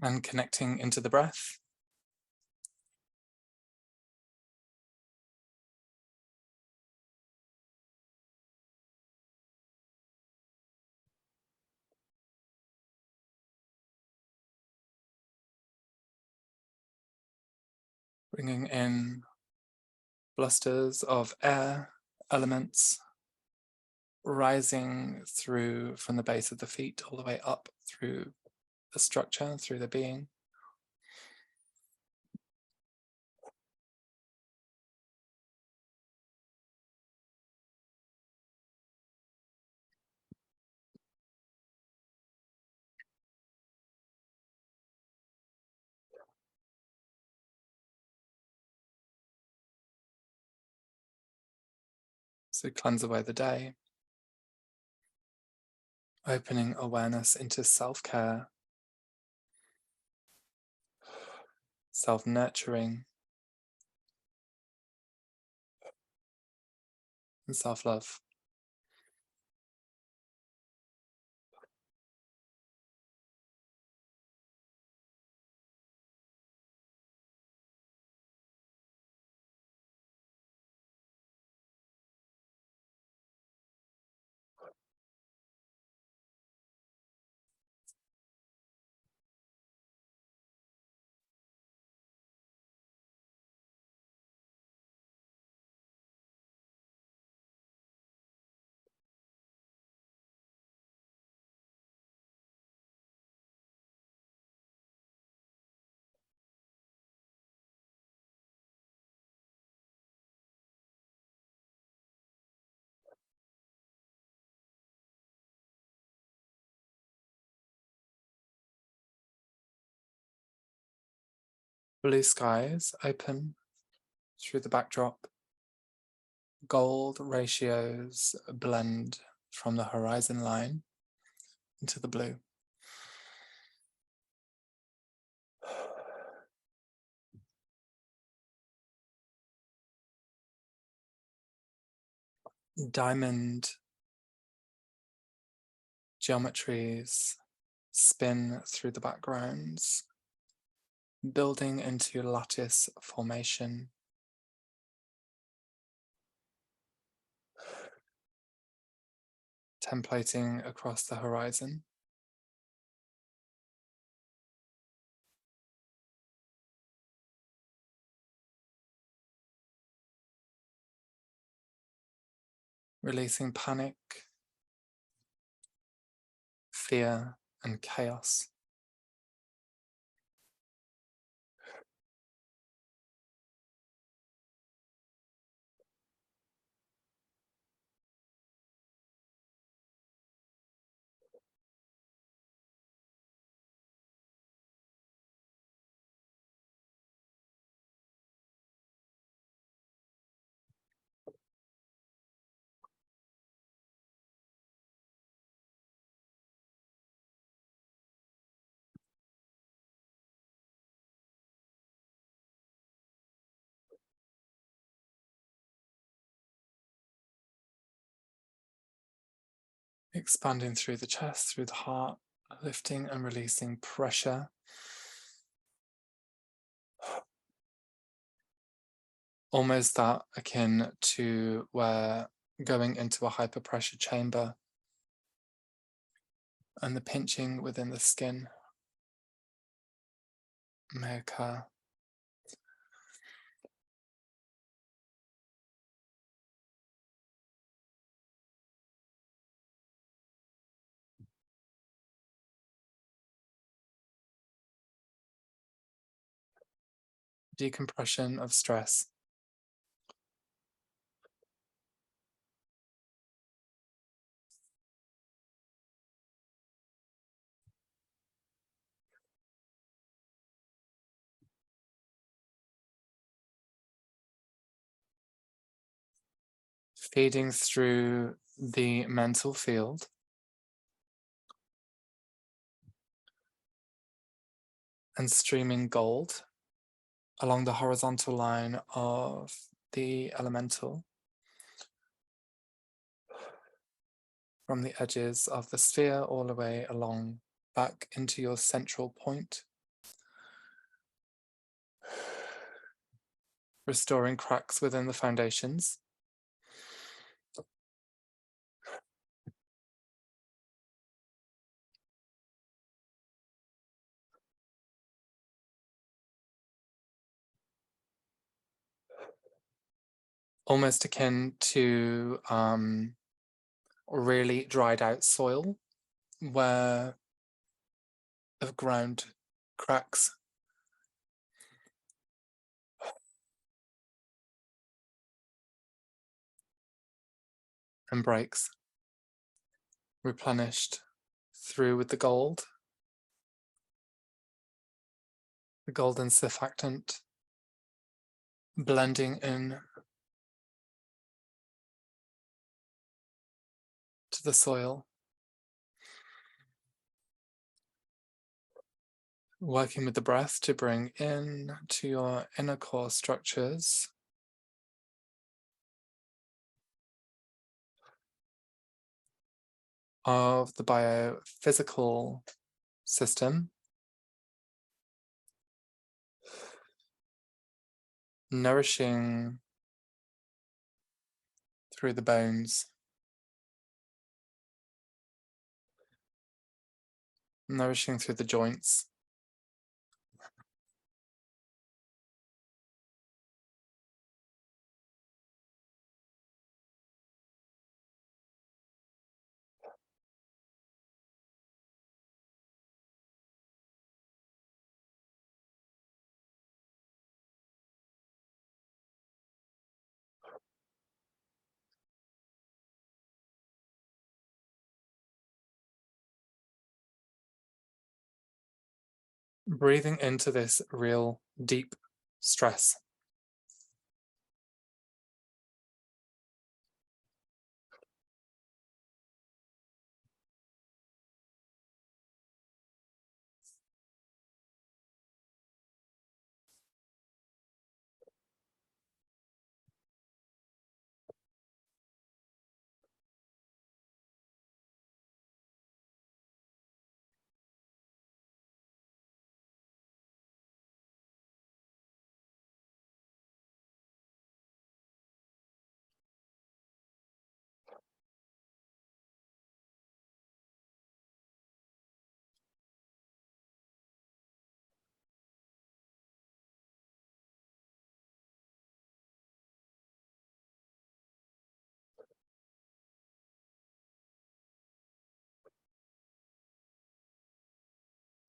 And connecting into the breath. Bringing in blusters of air elements, rising through from the base of the feet all the way up through the structure, through the being. So cleanse away the day, opening awareness into self-care, self-nurturing, and self-love. Blue skies open through the backdrop. Gold ratios blend from the horizon line into the blue. Diamond geometries spin through the backgrounds, building into lattice formation. Templating across the horizon. Releasing panic, fear, and chaos. Expanding through the chest, through the heart, lifting and releasing pressure. Almost that akin to where going into a hyperpressure chamber and the pinching within the skin may occur. Decompression of stress. Feeding through the mental field. And streaming gold along the horizontal line of the elemental, from the edges of the sphere all the way along back into your central point restoring cracks within the foundations. Almost akin to really dried out soil where of ground cracks and breaks, replenished through with the golden surfactant, blending in to the soil, working with the breath to bring in to your inner core structures of the biophysical system, nourishing through the bones, nourishing through the joints, breathing into this real deep stress.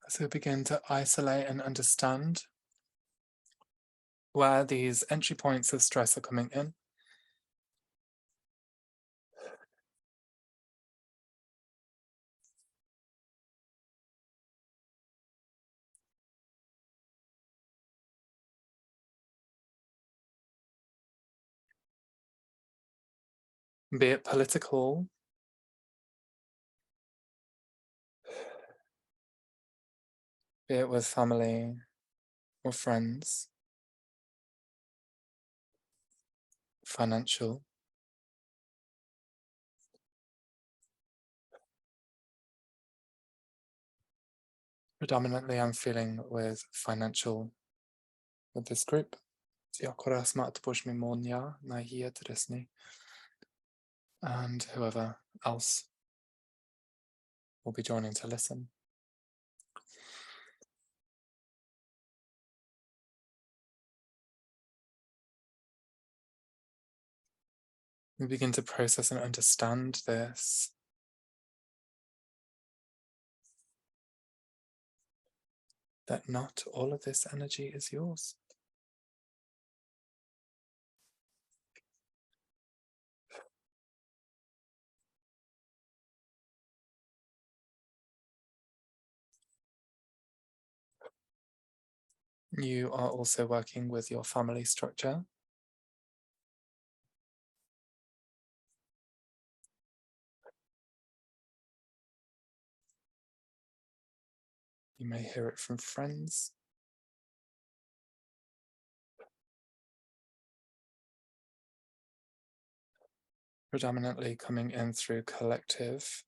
So begin to isolate and understand where these entry points of stress are coming in. Be it political, be it with family or friends, financial. Predominantly, I'm feeling with financial with this group. And whoever else will be joining to listen. We begin to process and understand this. That not all of this energy is yours. You are also working with your family structure. You may hear it from friends. Predominantly coming in through collective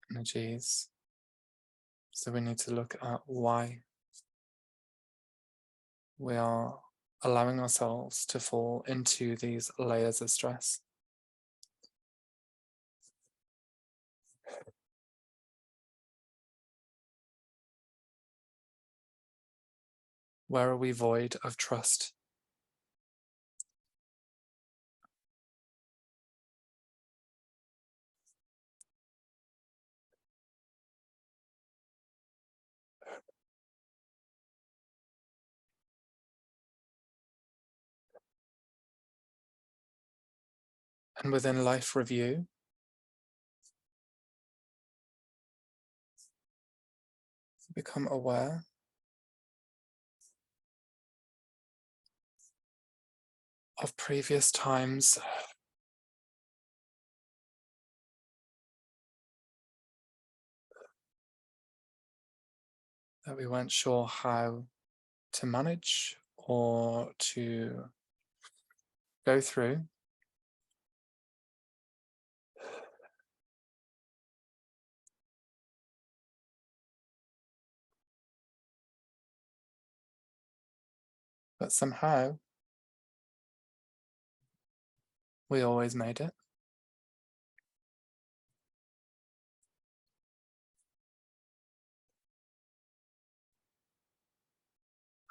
energies. So we need to look at why we are allowing ourselves to fall into these layers of stress. Where are we void of trust? And within life review, become aware of previous times that we weren't sure how to manage or to go through. But somehow we always made it.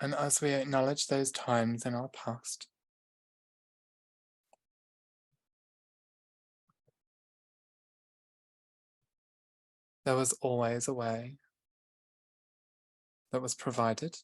And as we acknowledge those times in our past, there was always a way that was provided.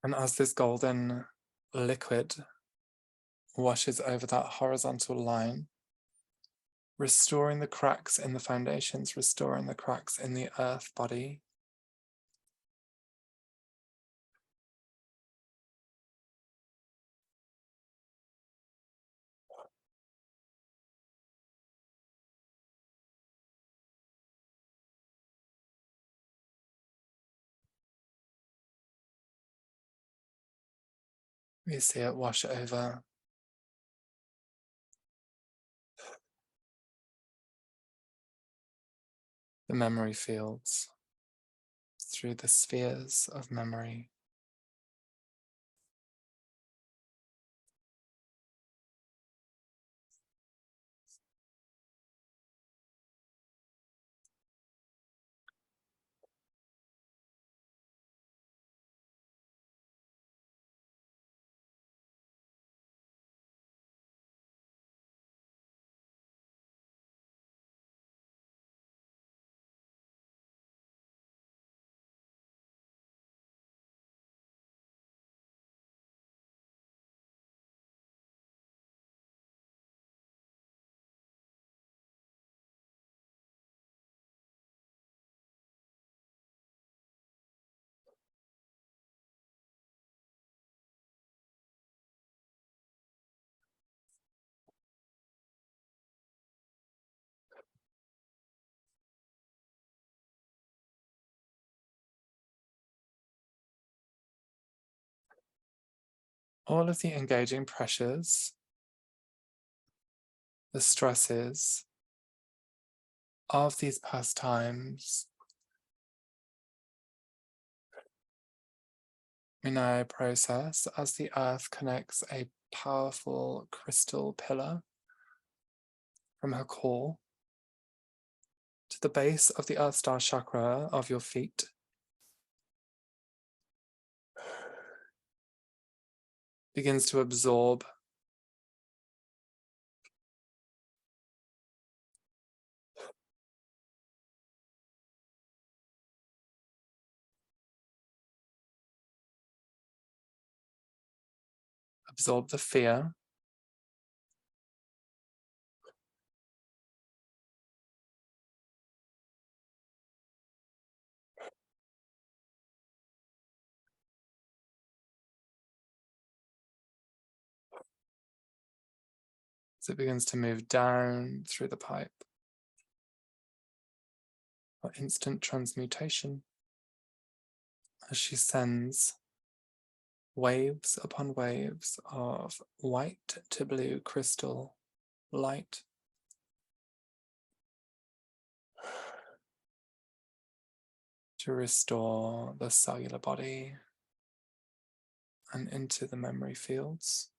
And as this golden liquid washes over that horizontal line, restoring the cracks in the foundations, restoring the cracks in the earth body, we see it wash over the memory fields, through the spheres of memory. All of the engaging pressures, the stresses of these past times, we now process as the earth connects a powerful crystal pillar from her core the base of the Earth Star chakra of your feet. Begins to absorb the fear, as it begins to move down through the pipe for instant transmutation, as she sends waves upon waves of white to blue crystal light to restore the cellular body and into the memory fields.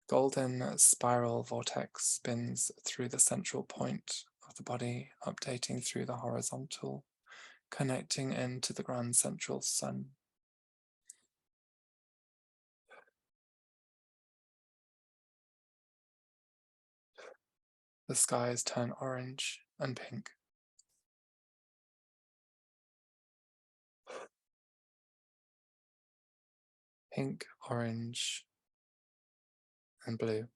Golden spiral vortex spins through the central point of the body, updating through the horizontal, connecting into the grand central sun. The skies turn orange and pink. Pink, orange, and blue.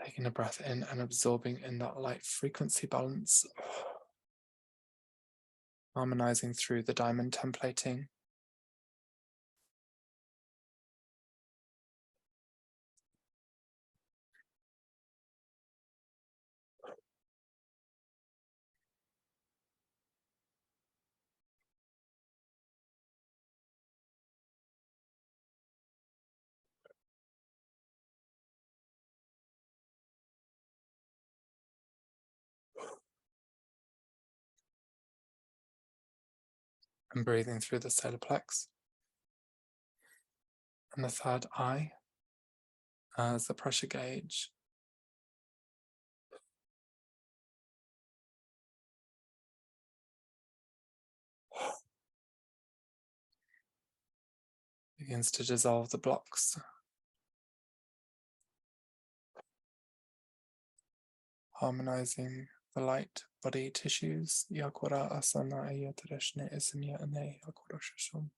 Taking a breath in and absorbing in that light frequency balance, harmonizing through the diamond templating. And breathing through the solar plex and the third eye as the pressure gauge begins to dissolve the blocks, harmonizing the light body tissues. Yakura asana ayatarashne isanya ane yakurashashum.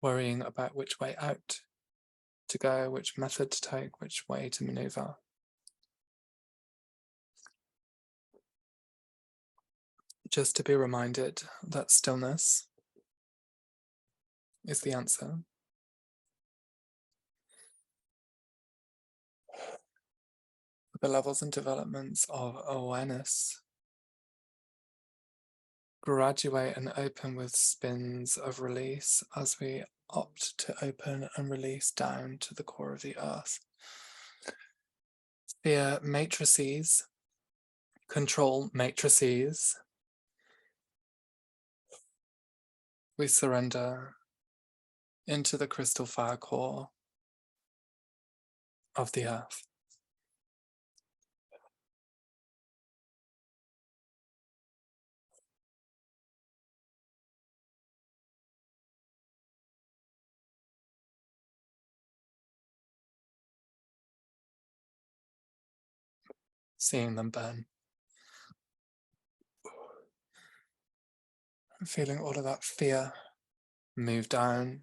Worrying about which way out to go, which method to take, which way to maneuver. Just to be reminded that stillness is the answer. The levels and developments of awareness graduate and open with spins of release as we opt to open and release down to the core of the earth. Fear matrices, control matrices, we surrender into the crystal fire core of the earth. Seeing them burn. Feeling all of that fear move down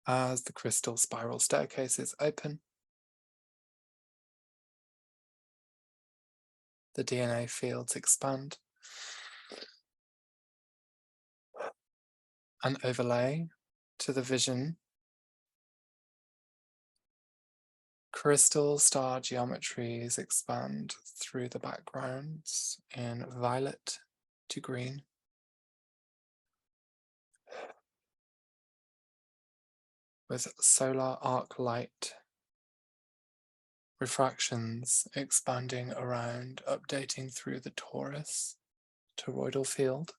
as the crystal spiral staircases open. The DNA fields expand and overlay to the vision Crystal star geometries expand through the backgrounds in violet to green. With solar arc light refractions expanding around, updating through the torus toroidal field.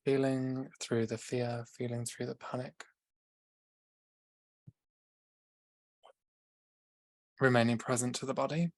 Feeling through the fear, feeling through the panic. Remaining present to the body.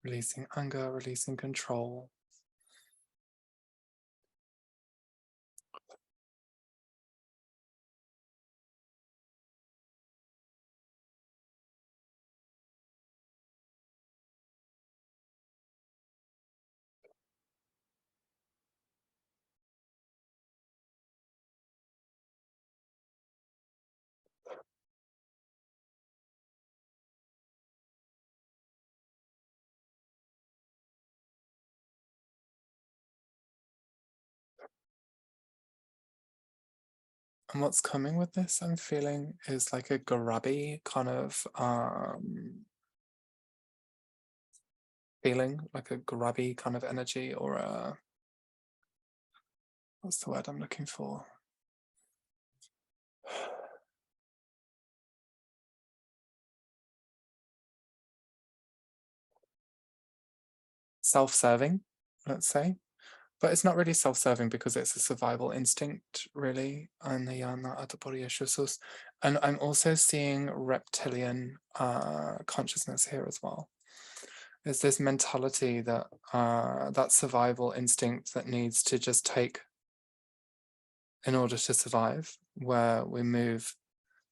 Releasing anger, releasing control. And what's coming with this, I'm feeling, is like a grabby kind of feeling, like a grabby kind of energy, or a, what's the word I'm looking for? Self-serving, let's say. But it's not really self-serving because it's a survival instinct, really. And I'm also seeing reptilian consciousness here as well. It's this mentality that that survival instinct that needs to just take in order to survive, where we move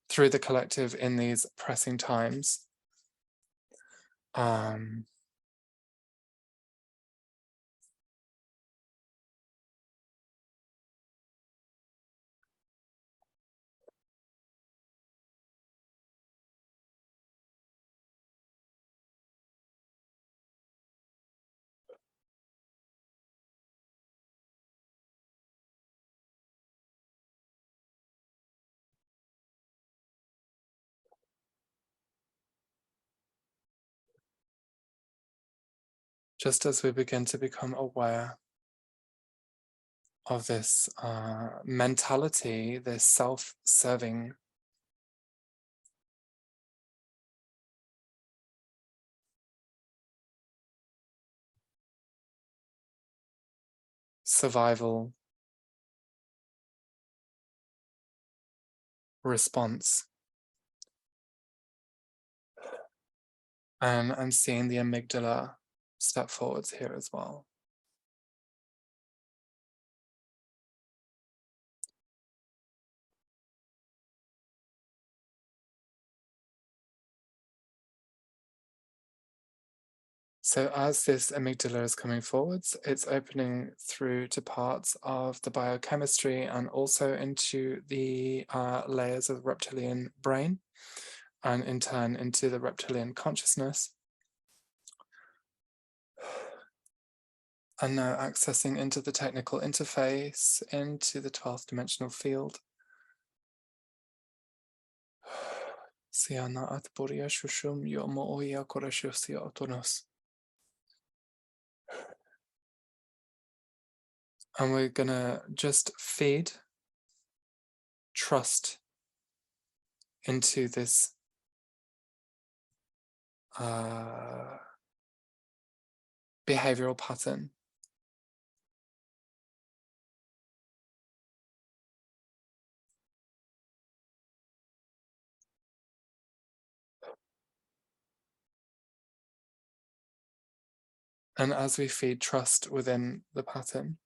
through the collective in these pressing times. Just as we begin to become aware of this mentality, this self-serving survival response. And I'm seeing the amygdala step forwards here as well. So as this amygdala is coming forwards, it's opening through to parts of the biochemistry and also into the layers of the reptilian brain, and in turn into the reptilian consciousness. And now accessing into the technical interface, into the 12th dimensional field. Siana at Boria Shushum Yomo Oya Korashusia Autonos. And we're going to just feed trust into this behavioral pattern. And as we feed trust within the pattern,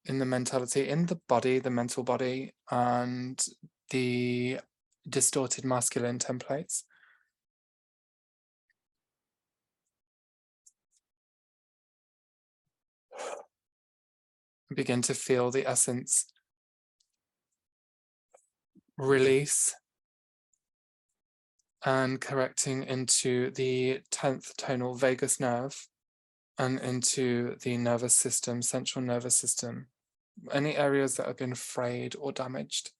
in the mentality, in the body, the mental body, and the distorted masculine templates, begin to feel the essence release and correcting into the 10th tonal vagus nerve and into the nervous system, central nervous system, any areas that have been frayed or damaged.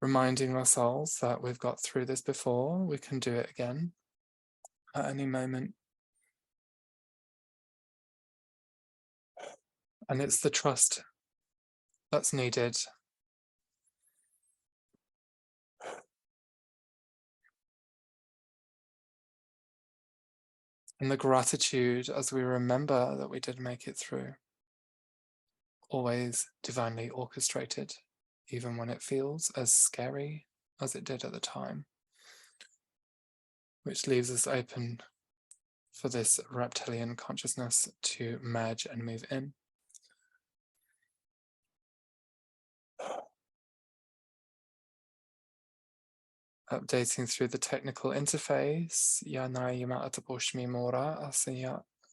Reminding ourselves that we've got through this before, we can do it again at any moment. And it's the trust that's needed. And the gratitude as we remember that we did make it through. Always divinely orchestrated, even when it feels as scary as it did at the time. Which leaves us open for this reptilian consciousness to merge and move in. Updating through the technical interface,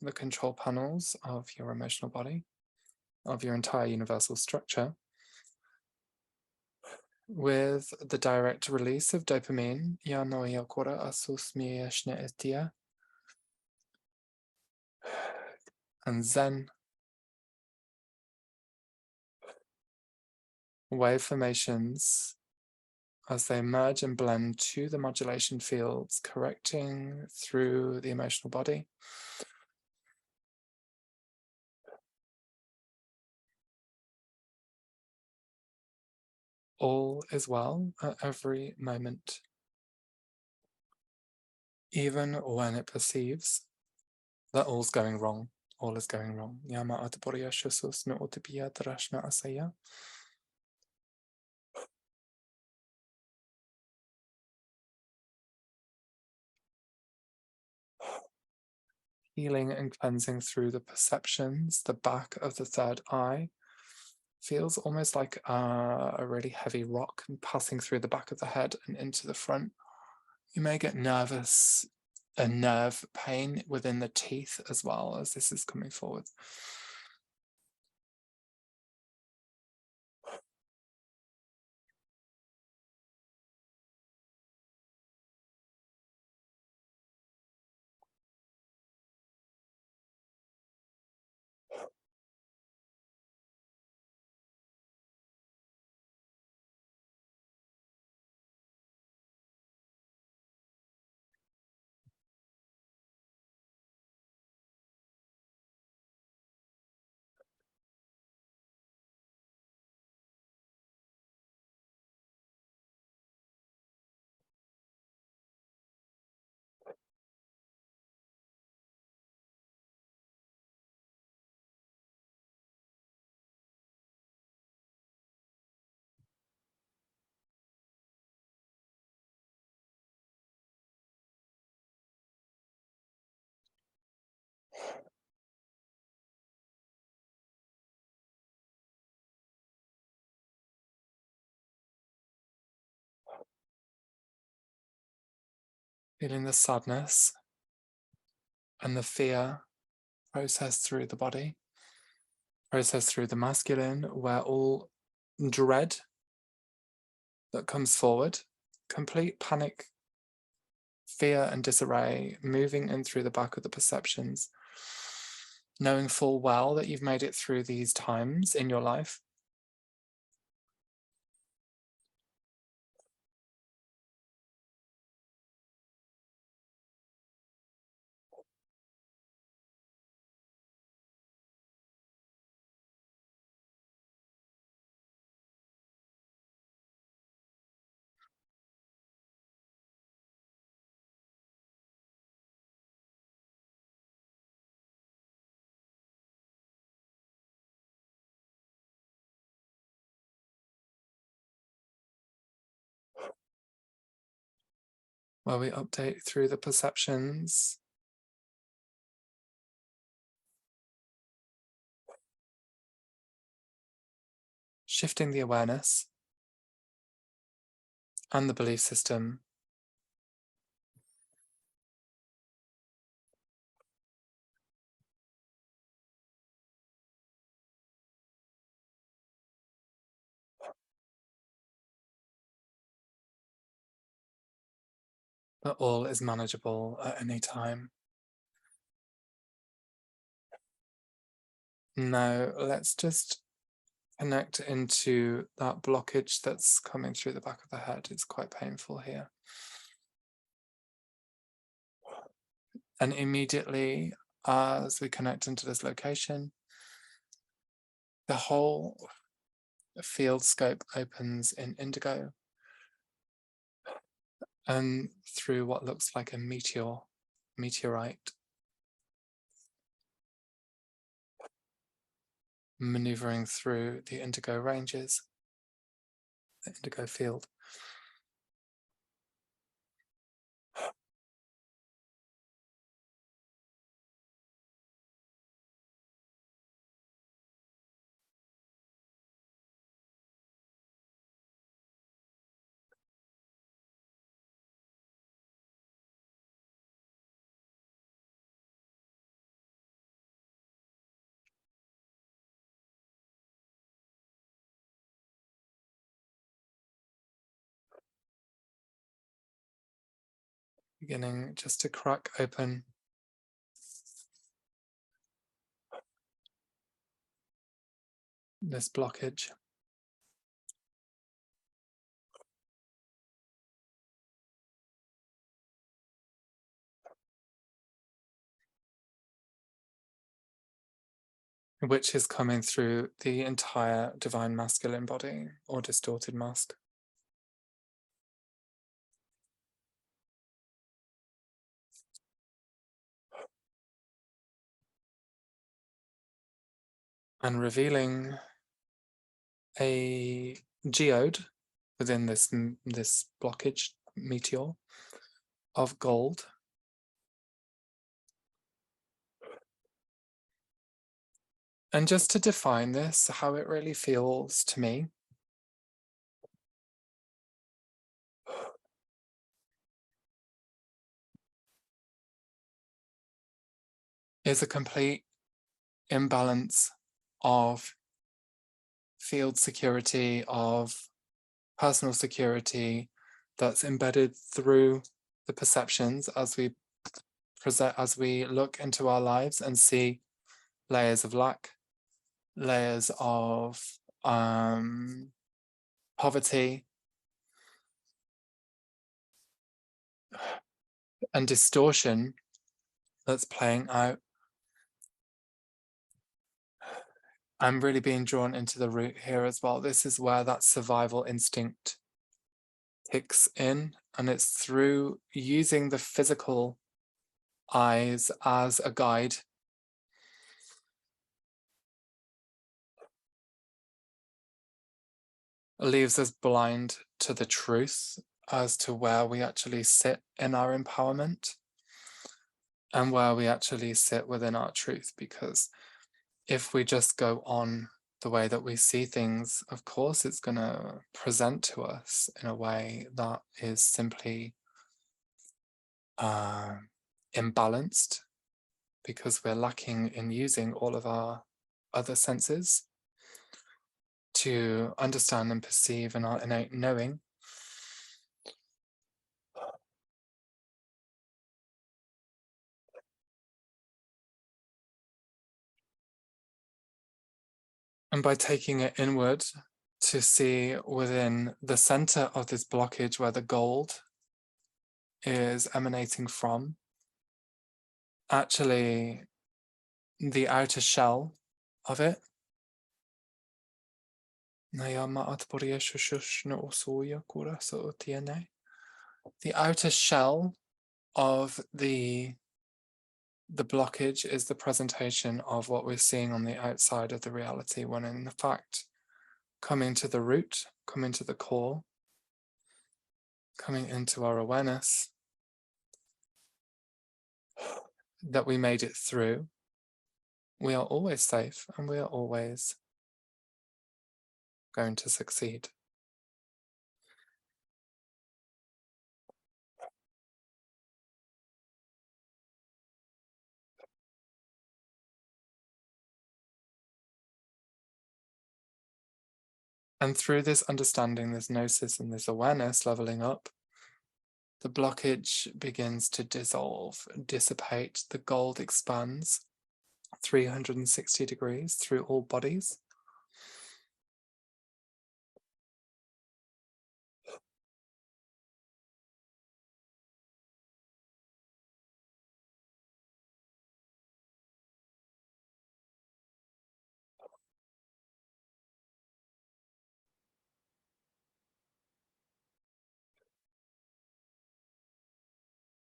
the control panels of your emotional body, of your entire universal structure, with the direct release of dopamine, and Zen, wave formations as they merge and blend to the modulation fields, correcting through the emotional body. All is well at every moment, even when it perceives that all's going wrong. All is going wrong. Healing and cleansing through the perceptions, the back of the third eye. Feels almost like a really heavy rock passing through the back of the head and into the front. You may get nervous and nerve pain within the teeth as well as this is coming forward. Feeling the sadness and the fear process through the body, process through the masculine, where all dread that comes forward, complete panic, fear and disarray, moving in through the back of the perceptions, knowing full well that you've made it through these times in your life. where we update through the perceptions, shifting the awareness and the belief system that all is manageable at any time. Now, let's just connect into that blockage that's coming through the back of the head. It's quite painful here. And immediately, as we connect into this location, the whole field scope opens in indigo and through what looks like a meteorite, maneuvering through the indigo ranges, the indigo field. Beginning just to crack open this blockage. Which is coming through the entire divine masculine body or distorted mask. And revealing a geode within this blockage meteor of gold. And just to define this, how it really feels to me, is a complete imbalance of field security, of personal security that's embedded through the perceptions as we look into our lives and see layers of lack, layers of poverty, and distortion that's playing out. I'm really being drawn into the root here as well. This is where that survival instinct kicks in, and it's through using the physical eyes as a guide. It leaves us blind to the truth as to where we actually sit in our empowerment and where we actually sit within our truth, because if we just go on the way that we see things, of course, it's going to present to us in a way that is simply imbalanced, because we're lacking in using all of our other senses to understand and perceive in our innate knowing. And by taking it inward to see within the center of this blockage where the gold is emanating from, actually the outer shell of it. The outer shell of the blockage is the presentation of what we're seeing on the outside of the reality, when in fact, coming to the root, coming to the core, coming into our awareness, that we made it through. We are always safe and we are always going to succeed. And through this understanding, this gnosis, and this awareness leveling up, the blockage begins to dissolve, dissipate. The gold expands 360 degrees through all bodies.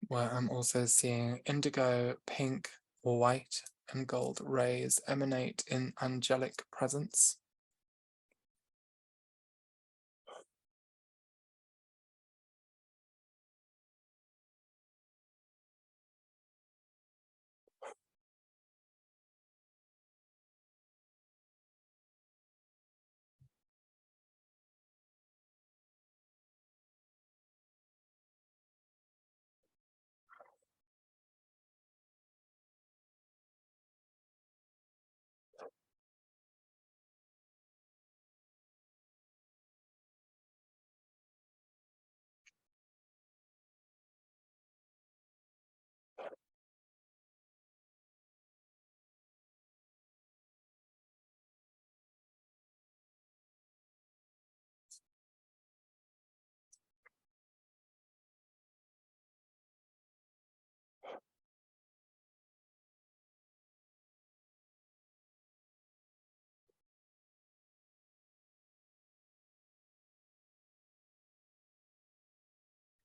Where I'm also seeing indigo, pink, white, and gold rays emanate in angelic presence.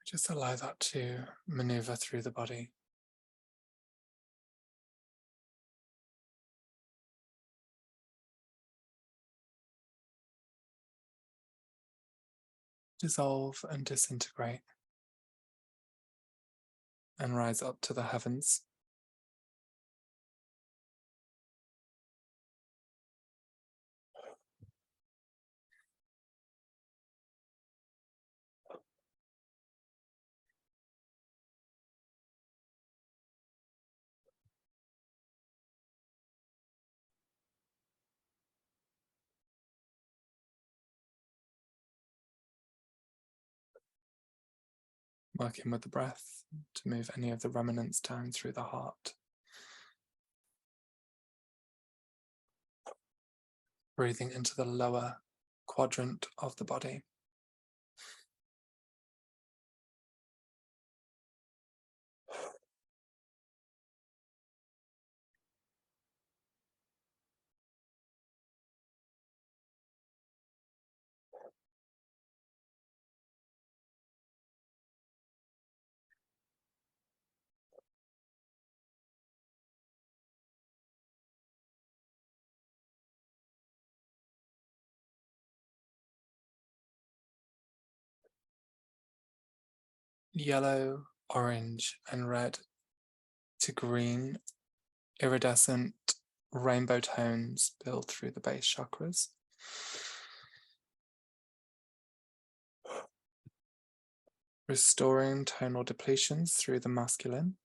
Just allow that to maneuver through the body. Dissolve and disintegrate and rise up to the heavens. Working with the breath to move any of the remnants down through the heart. Breathing into the lower quadrant of the body. Yellow, orange, and red to green, iridescent rainbow tones build through the base chakras. Restoring tonal depletions through the masculine.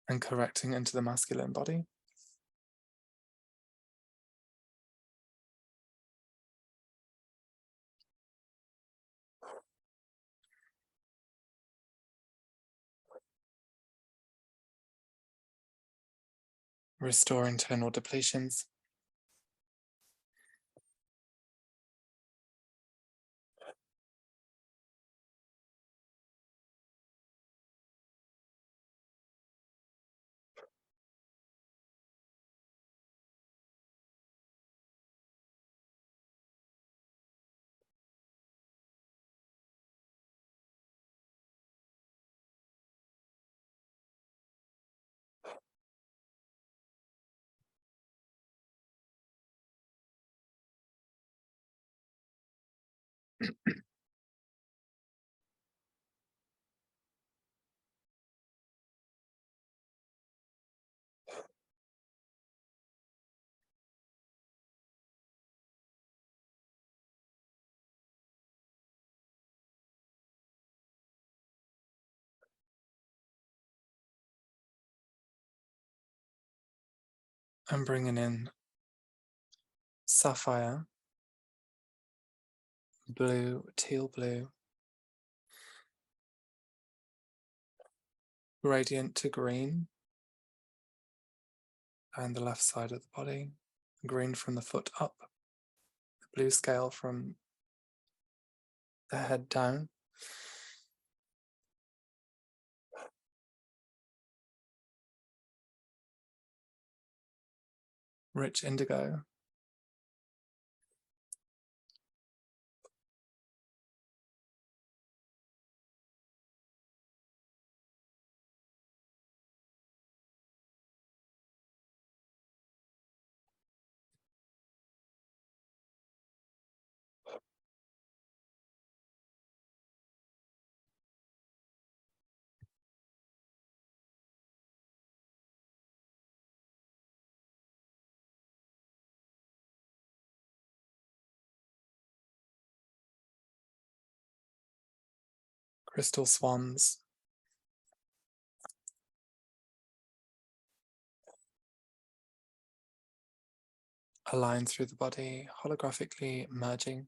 And correcting into the masculine body. Restoring tonal depletions. And bringing in sapphire, blue, teal blue, gradient to green, and the left side of the body, green from the foot up, the blue scale from the head down. Rich indigo. Crystal swans. Align through the body, holographically merging.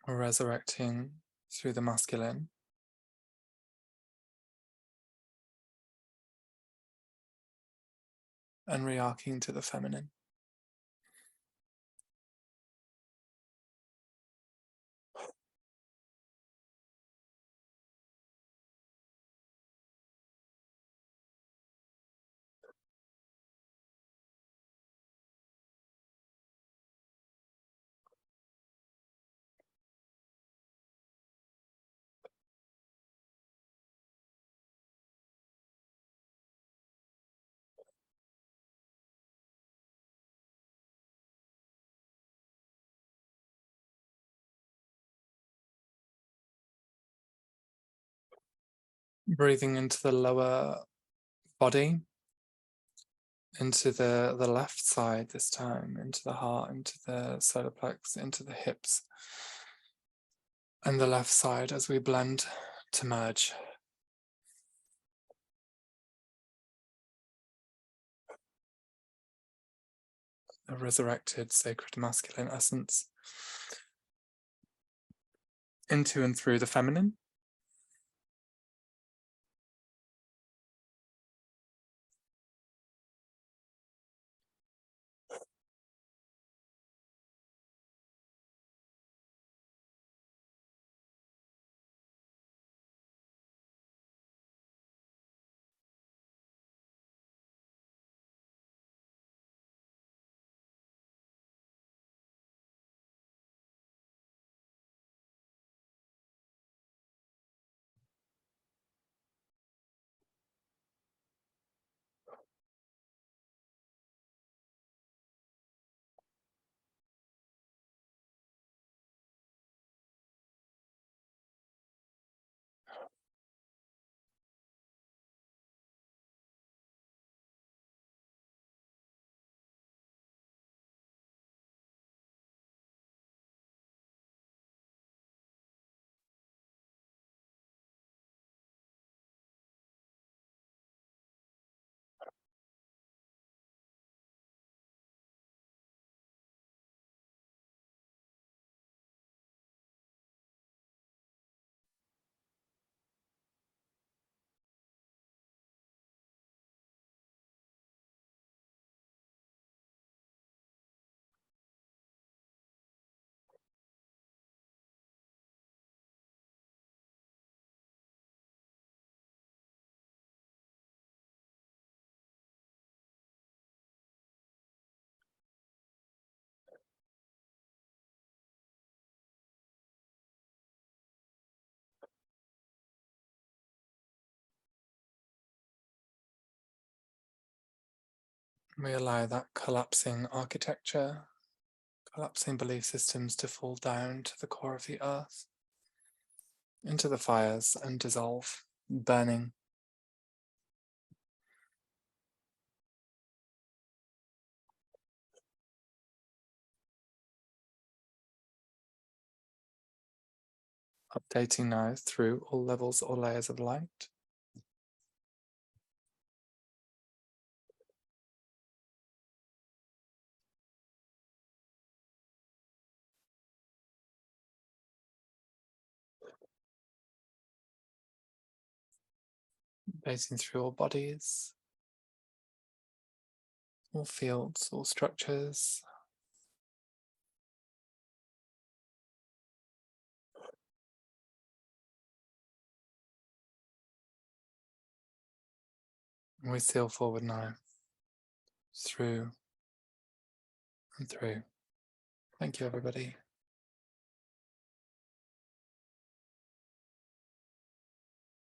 Resurrecting through the masculine. And re-arcing to the feminine. Breathing into the lower body, into the left side this time, into the heart, into the solar plex, into the hips, and the left side as we blend to merge. A resurrected sacred masculine essence into and through the feminine. We allow that collapsing architecture, collapsing belief systems to fall down to the core of the earth, into the fires and dissolve, burning. Updating now through all levels or layers of light. Updating through all bodies, all fields, all structures. And we seal forward now, through and through. Thank you, everybody.